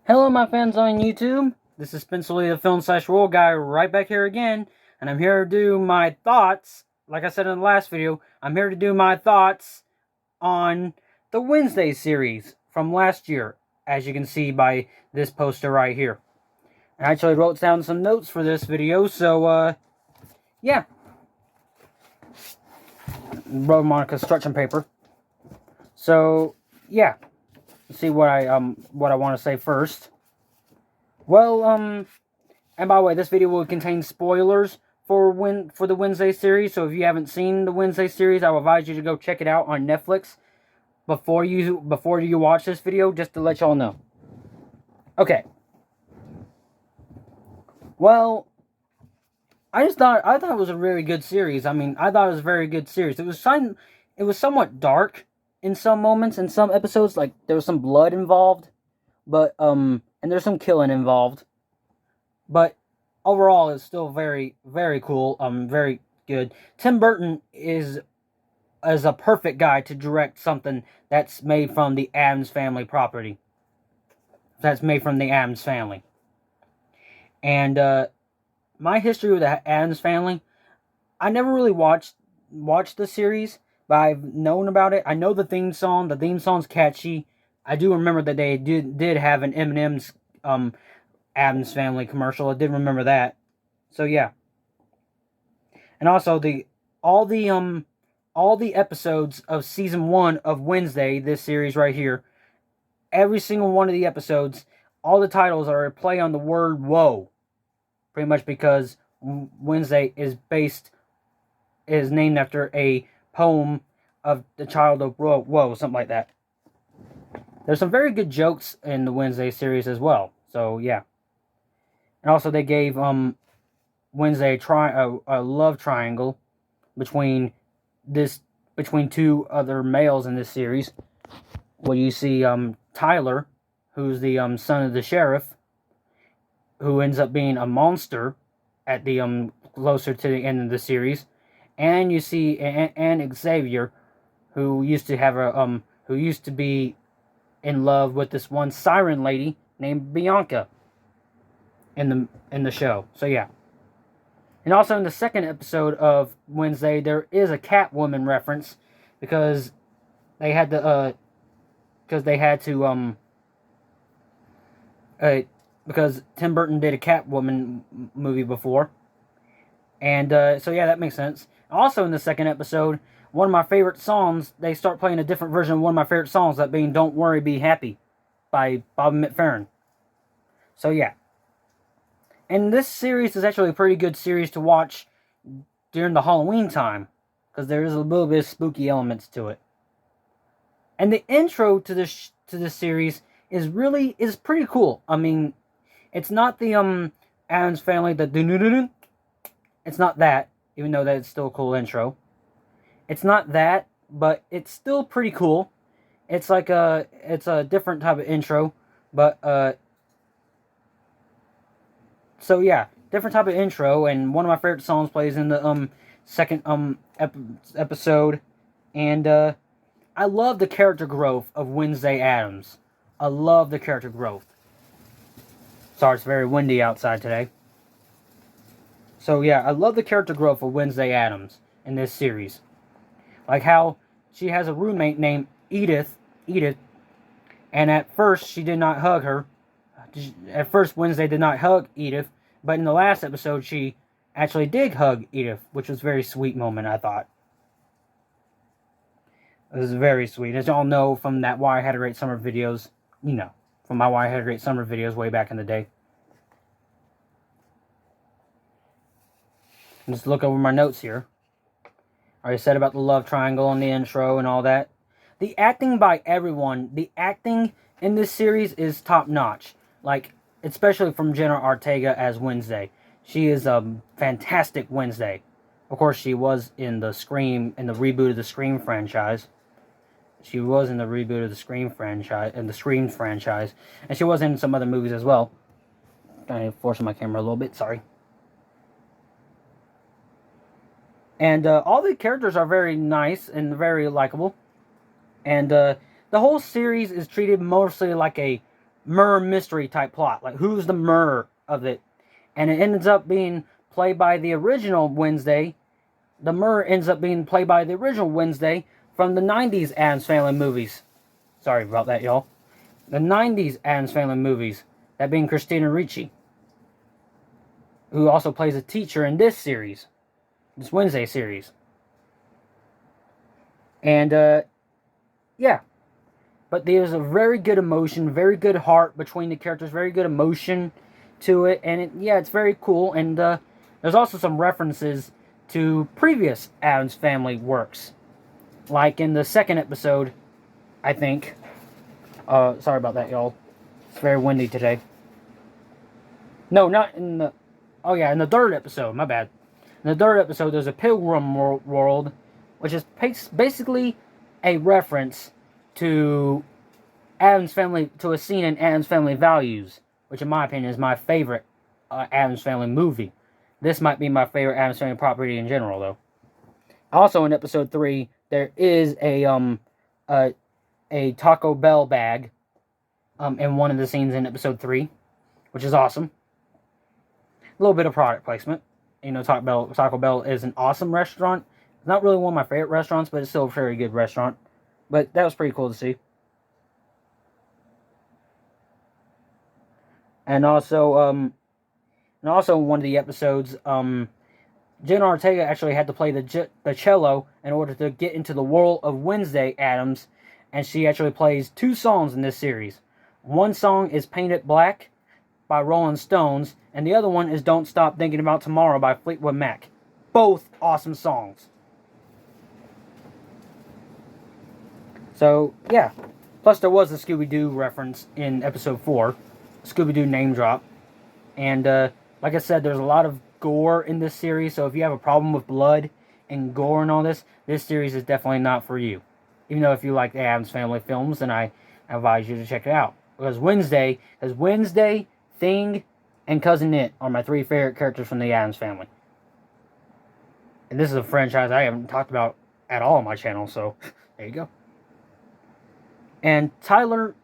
Hello, my fans on YouTube. This is Spencer Lee, the Film/Roll Guy, right back here again, and I'm here to do my thoughts. Like I said in the last video, I'm here to do my thoughts on the Wednesday series from last year, as you can see by this poster right here. I actually wrote down some notes for this video, so yeah, wrote them on construction paper. So yeah, let's see what I want to say first. Well, and by the way, this video will contain spoilers for the Wednesday series. So if you haven't seen the Wednesday series, I would advise you to go check it out on Netflix before you watch this video, just to let y'all know. Okay. Well, I thought it was a really good series. I mean, I thought it was a very good series. It was somewhat dark in some moments, in some episodes. Like there was some blood involved, but and there's some killing involved. But overall, it's still very, very cool. Very good. Tim Burton is a perfect guy to direct something that's made from the Addams Family property. That's made from the Addams Family. And my history with the Addams Family, I never really watched the series, but I've known about it. I know the theme song. The theme song's catchy. I do remember that they did have an M&M's Addams Family commercial. I did remember that. So yeah. And also all the episodes of season 1 of Wednesday, this series right here, every single one of the episodes, all the titles are a play on the word "whoa," pretty much because Wednesday is named after a poem of the child of Whoa, something like that. There's some very good jokes in the Wednesday series as well. So yeah. And also they gave Wednesday a love triangle between two other males in this series. Well, you see Tyler, who's the son of the sheriff, who ends up being a monster at the closer to the end of the series, and you see and Xavier, who used to be in love with this one siren lady named Bianca in the show. So yeah. And also in the second episode of Wednesday, there is a Catwoman reference because they had to because Tim Burton did a Catwoman movie before, and so yeah, that makes sense. Also in the second episode, one of my favorite songs, they start playing a different version of one of my favorite songs, that being "Don't Worry, Be Happy" by Bobby McFerrin. So yeah. And this series is actually a pretty good series to watch during the Halloween time, because there is a little bit of spooky elements to it. And the intro to this series is pretty cool. I mean, it's not the Addams Family, the it's not that, even though that's still a cool intro. It's not that, but it's still pretty cool. It's like it's a different type of intro, but so yeah, different type of intro, and one of my favorite songs plays in the second episode, and I love the character growth of Wednesday Addams. I love the character growth. Sorry, it's very windy outside today. So yeah, I love the character growth of Wednesday Addams in this series. Like how she has a roommate named Edith, and at first she did not hug her. At first, Wednesday did not hug Edith, but in the last episode, she actually did hug Edith, which was a very sweet moment, I thought. It was very sweet. As y'all know from that Why I Had a Great Summer videos, from my Why I Had a Great Summer videos way back in the day. Just look over my notes here. I already said about the love triangle in the intro and all that. The acting by everyone, the acting in this series is top notch. Like, especially from Jenna Ortega as Wednesday. She is a fantastic Wednesday. Of course, she was in the reboot of the Scream franchise. She was in the reboot of the Scream franchise, and she was in some other movies as well. I'm forcing my camera a little bit, sorry. And all the characters are very nice and very likable. And the whole series is treated mostly like a murder mystery type plot. Like, who's the murderer of it? And it ends up being played by the original Wednesday. The murder ends up being played by the original Wednesday from the 90s Addams Family movies. Sorry about that, y'all. The 90s Addams Family movies. That being Christina Ricci, who also plays a teacher in this series. This Wednesday series. And, yeah. But there's a very good emotion, very good heart between the characters, very good emotion to it. And, it's very cool. And there's also some references to previous Addams Family works. Like in the second episode, I think. Sorry about that, y'all. It's very windy today. No, not in the... Oh, yeah, in the third episode. My bad. In the third episode, there's a Pilgrim World, which is basically a reference to Addams Family, to a scene in Addams Family Values, which in my opinion is my favorite Addams Family movie. This might be my favorite Addams Family property in general, though. Also, in episode 3, there is a Taco Bell bag in one of the scenes in episode 3, which is awesome. A little bit of product placement. You know, Taco Bell is an awesome restaurant. It's not really one of my favorite restaurants, but it's still a very good restaurant. But that was pretty cool to see. And also in one of the episodes, Jenna Ortega actually had to play the cello in order to get into the world of Wednesday Addams, and she actually plays 2 songs in this series. One song is Paint It Black by Rolling Stones, and the other one is Don't Stop Thinking About Tomorrow by Fleetwood Mac. Both awesome songs. So, yeah. Plus, there was a Scooby-Doo reference in episode 4. Scooby-Doo name drop. And, like I said, there's a lot of gore in this series, so if you have a problem with blood and gore and all this, this series is definitely not for you. Even though if you like the Addams Family films, then I advise you to check it out. Because Wednesday, Thing, and Cousin Knit are my 3 favorite characters from the Addams Family. And this is a franchise I haven't talked about at all on my channel, so there you go. And Tyler,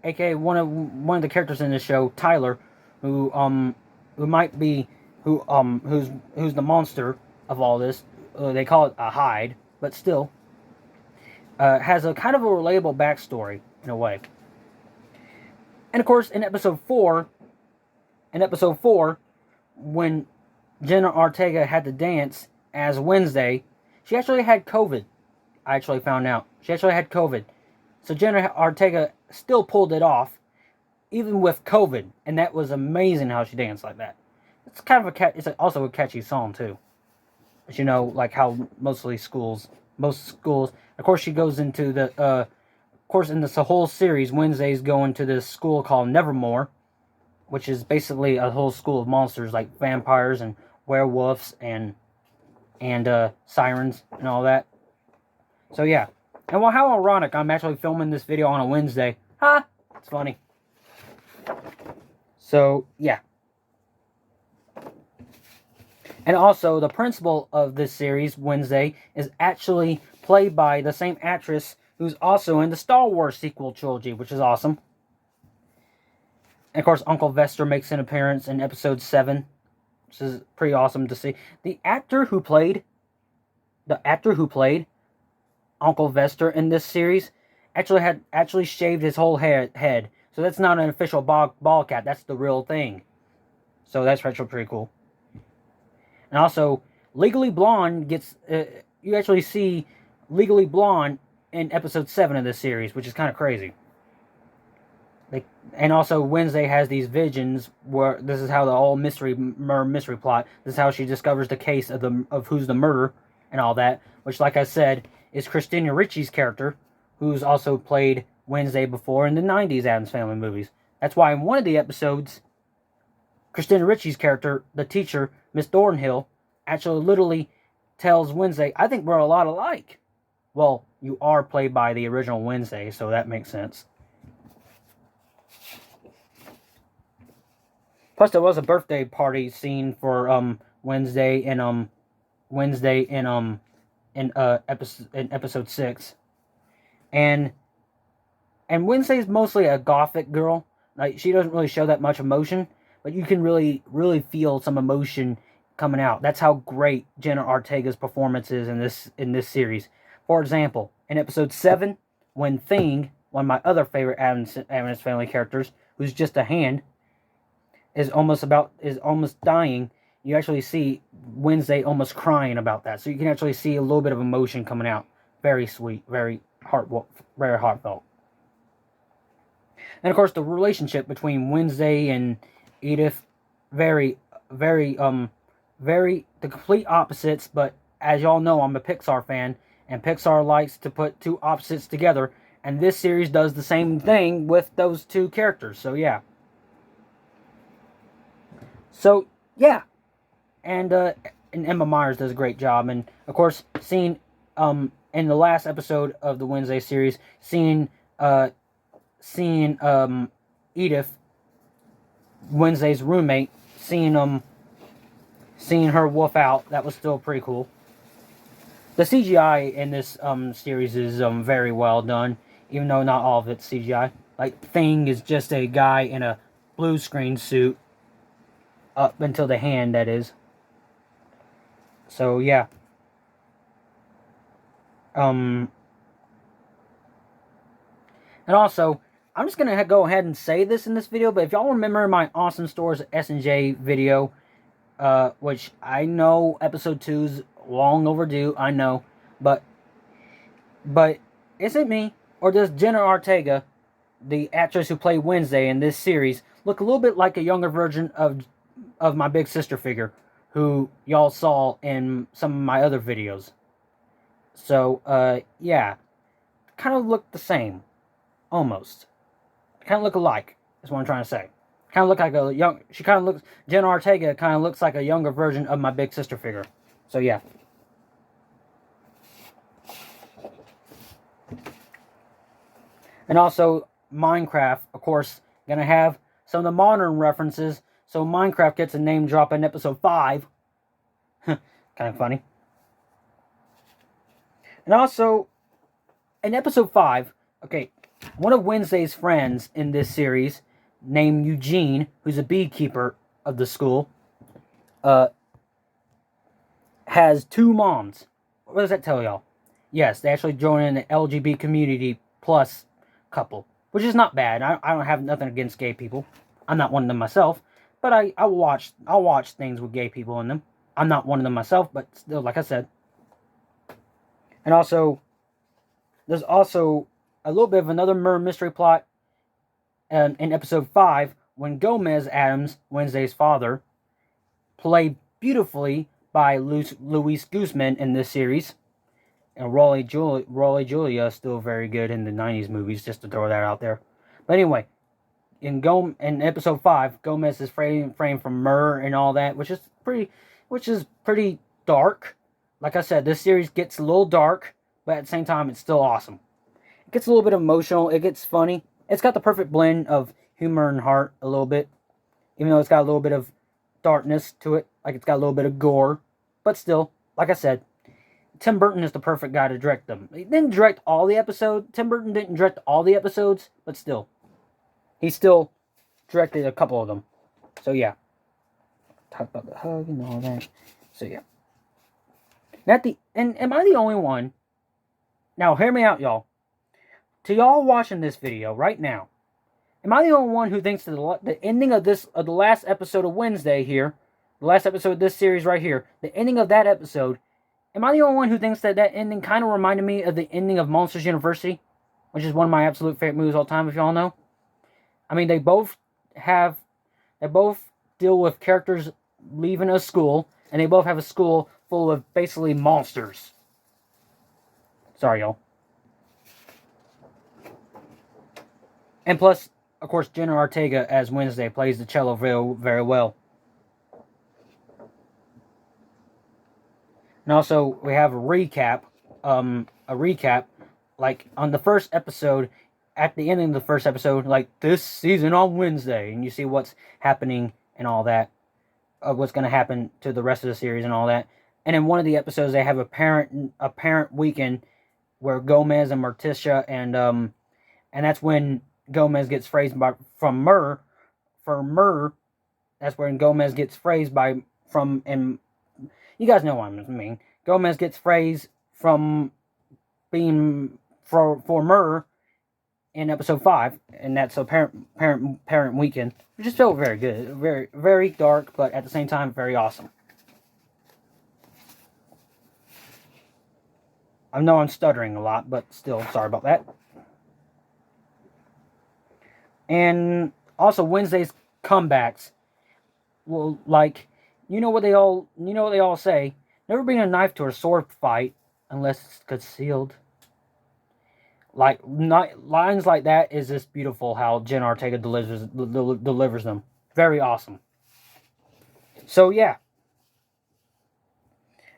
aka one of the characters in this show, Tyler, who's the monster of all this. They call it a Hyde, but still, has a kind of a relatable backstory in a way. And of course, in episode 4, when Jenna Ortega had to dance as Wednesday, she actually had COVID. I actually found out. She actually had COVID. So Jenna Ortega still pulled it off, even with COVID. And that was amazing how she danced like that. It's kind of it's also a catchy song, too. But you know, like how most schools, of course she goes into the, of course in this whole series, Wednesday's going to this school called Nevermore, which is basically a whole school of monsters like vampires and werewolves and sirens and all that. So yeah. And well, how ironic, I'm actually filming this video on a Wednesday. Ha! It's funny. So, yeah. And also, the principal of this series, Wednesday, is actually played by the same actress who's also in the Star Wars sequel trilogy, which is awesome. And of course, Uncle Vester makes an appearance in episode 7, which is pretty awesome to see. The actor who played Uncle Vester in this series actually shaved his whole head. So that's not an official ball cap. That's the real thing. So that's actually pretty cool. And also, Legally Blonde gets... you actually see Legally Blonde in episode 7 of this series, which is kind of crazy. And also, Wednesday has these visions where this is how the whole mystery plot. This is how she discovers the case of who's the murderer and all that. Which, like I said, is Christina Ricci's character, who's also played Wednesday before in the 90s Addams Family movies. That's why in one of the episodes, Christina Ricci's character, the teacher, Miss Thornhill, actually literally tells Wednesday, I think we're a lot alike. Well, you are played by the original Wednesday, so that makes sense. Plus, there was a birthday party scene for Wednesday in episode 6, and Wednesday's mostly a gothic girl, Like, she doesn't really show that much emotion, but you can really, really feel some emotion coming out. That's how great Jenna Ortega's performance is in this series. For example, in episode 7, when Thing, one of my other favorite Addams Family characters, who's just a hand, is almost dying, you actually see Wednesday almost crying about that. So you can actually see a little bit of emotion coming out. Very sweet, very heartfelt. And of course, the relationship between Wednesday and Edith, very, very, the complete opposites. But as y'all know, I'm a Pixar fan, and Pixar likes to put two opposites together. And this series does the same thing with those two characters. So yeah. And Emma Myers does a great job. And of course, seeing in the last episode of the Wednesday series, seeing Edith, Wednesday's roommate, seeing her wolf out, that was still pretty cool. The CGI in this series is very well done, even though not all of it's CGI. Like, Thing is just a guy in a blue screen suit, up until the hand, that is. So yeah. And also, I'm just gonna go ahead and say this in this video, but if y'all remember my Awesome Stores S&J video, which I know episode 2's long overdue, I know, but is it me, or does Jenna Ortega, the actress who played Wednesday in this series, look a little bit like a younger version of my big sister figure, who y'all saw in some of my other videos? So, yeah, kind of look the same, almost. Kind of look alike, is what I'm trying to say. Kind of look like a young, Jenna Ortega kind of looks like a younger version of my big sister figure. So, yeah. And also, Minecraft, of course, gonna have some of the modern references. So Minecraft gets a name drop in episode 5. Kind of funny. And also, in episode 5, okay, one of Wednesday's friends in this series, named Eugene, who's a beekeeper of the school, has 2 moms. What does that tell y'all? Yes, they actually join in the LGBT community plus couple, which is not bad. I don't have nothing against gay people. I'm not one of them myself, but I'll watch things with gay people in them. I'm not one of them myself, but still, like I said. And also, there's also a little bit of another murder mystery plot in episode 5, when Gomez Addams, Wednesday's father, played beautifully by Luis Guzman in this series. And Raul Julia is still very good in the 90s movies, just to throw that out there. But anyway, in episode 5, Gomez is framed for murder and all that, which is pretty dark. Like I said, this series gets a little dark, but at the same time, it's still awesome. It gets a little bit emotional. It gets funny. It's got the perfect blend of humor and heart a little bit, even though it's got a little bit of darkness to it. Like, it's got a little bit of gore, but still, like I said, Tim Burton is the perfect guy to direct them. He didn't direct all the episodes. Tim Burton didn't direct all the episodes, but still, he still directed a couple of them. So yeah, talk about the hug and all that. So yeah. And am I the only one? Now, hear me out, y'all. To y'all watching this video right now, am I the only one who thinks that the ending of the last episode of Wednesday here, the last episode of this series right here, the ending of that episode, am I the only one who thinks that ending kind of reminded me of the ending of Monsters University, which is one of my absolute favorite movies of all time, if y'all know? I mean, they both deal with characters leaving a school, and they both have a school full of basically monsters. Sorry, y'all. And plus, of course, Jenna Ortega as Wednesday plays the cello very, very well. And also, we have a recap, like, on the first episode, at the ending of the first episode, like, this season on Wednesday, and you see what's happening and all that, what's going to happen to the rest of the series and all that. And in one of the episodes, they have a parent weekend where Gomez and Morticia and that's when Gomez gets phrased from Murr. For Murr, that's when Gomez gets phrased from, and you guys know what I mean. Gomez gets phrased from being for Murr in episode 5, and that's a parent weekend. It just felt very good, very dark, but at the same time very awesome. I know I'm stuttering a lot, but still, sorry about that. And also Wednesday's comebacks. Well, like, you know what they all say. Never bring a knife to a sword fight unless it's concealed. Like, lines like that is just beautiful. How Jen Ortega delivers them. Very awesome. So yeah.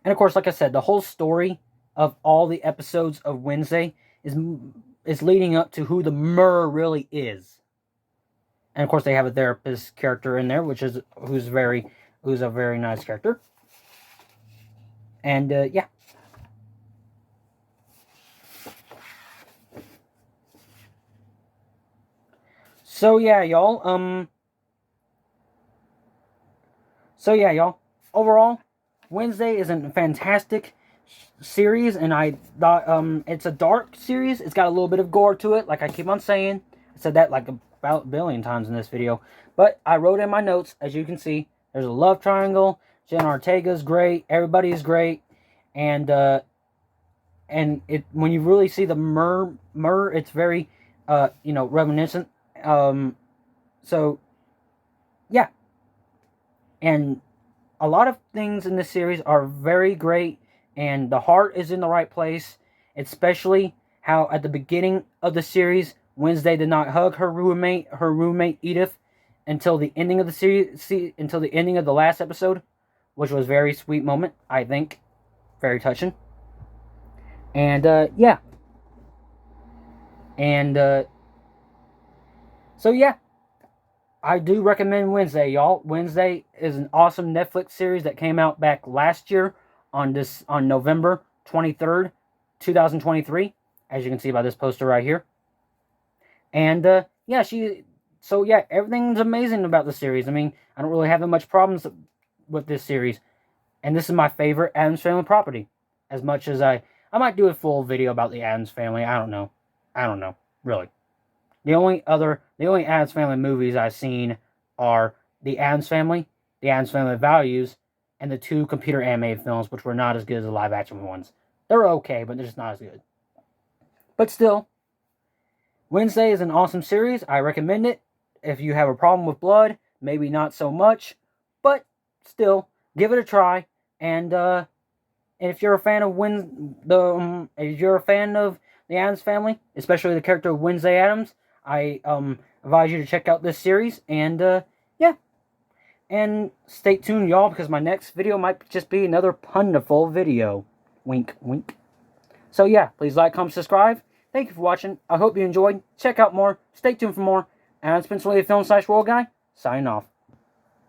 And of course, like I said, the whole story of all the episodes of Wednesday is leading up to who the Murr really is. And of course, they have a therapist character in there, who's a very nice character. And yeah. So yeah, y'all. Overall, Wednesday is a fantastic series, and I thought it's a dark series. It's got a little bit of gore to it, like I keep on saying. I said that like about a billion times in this video, but I wrote in my notes, as you can see, there's a love triangle. Jen Ortega's great. Everybody is great, and when you really see the Murr, it's very reminiscent. So yeah, and a lot of things in this series are very great, and the heart is in the right place, especially how at the beginning of the series, Wednesday did not hug her roommate Edith, until the ending of the series, until the ending of the last episode, which was a very sweet moment, I think. Very touching. And, yeah. And, so yeah. I do recommend Wednesday, y'all. Wednesday is an awesome Netflix series that came out back last year on November 23rd, 2023, as you can see by this poster right here. And everything's amazing about the series. I mean, I don't really have that much problems with this series. And this is my favorite Addams Family property. As much as I might do a full video about the Addams Family. I don't know, really. The only Addams Family movies I've seen are The Addams Family, The Addams Family Values, and the 2 computer animated films, which were not as good as the live action ones. They're okay, but they're just not as good. But still, Wednesday is an awesome series. I recommend it. If you have a problem with blood, maybe not so much, but still, give it a try. And if you're a fan of if you're a fan of the Addams Family, especially the character of Wednesday Addams, I advise you to check out this series, and yeah. And stay tuned, y'all, because my next video might just be another Pundaful video. Wink, wink. So yeah, please like, comment, subscribe. Thank you for watching. I hope you enjoyed. Check out more. Stay tuned for more. And it's been Swilly Film / World Guy, signing off.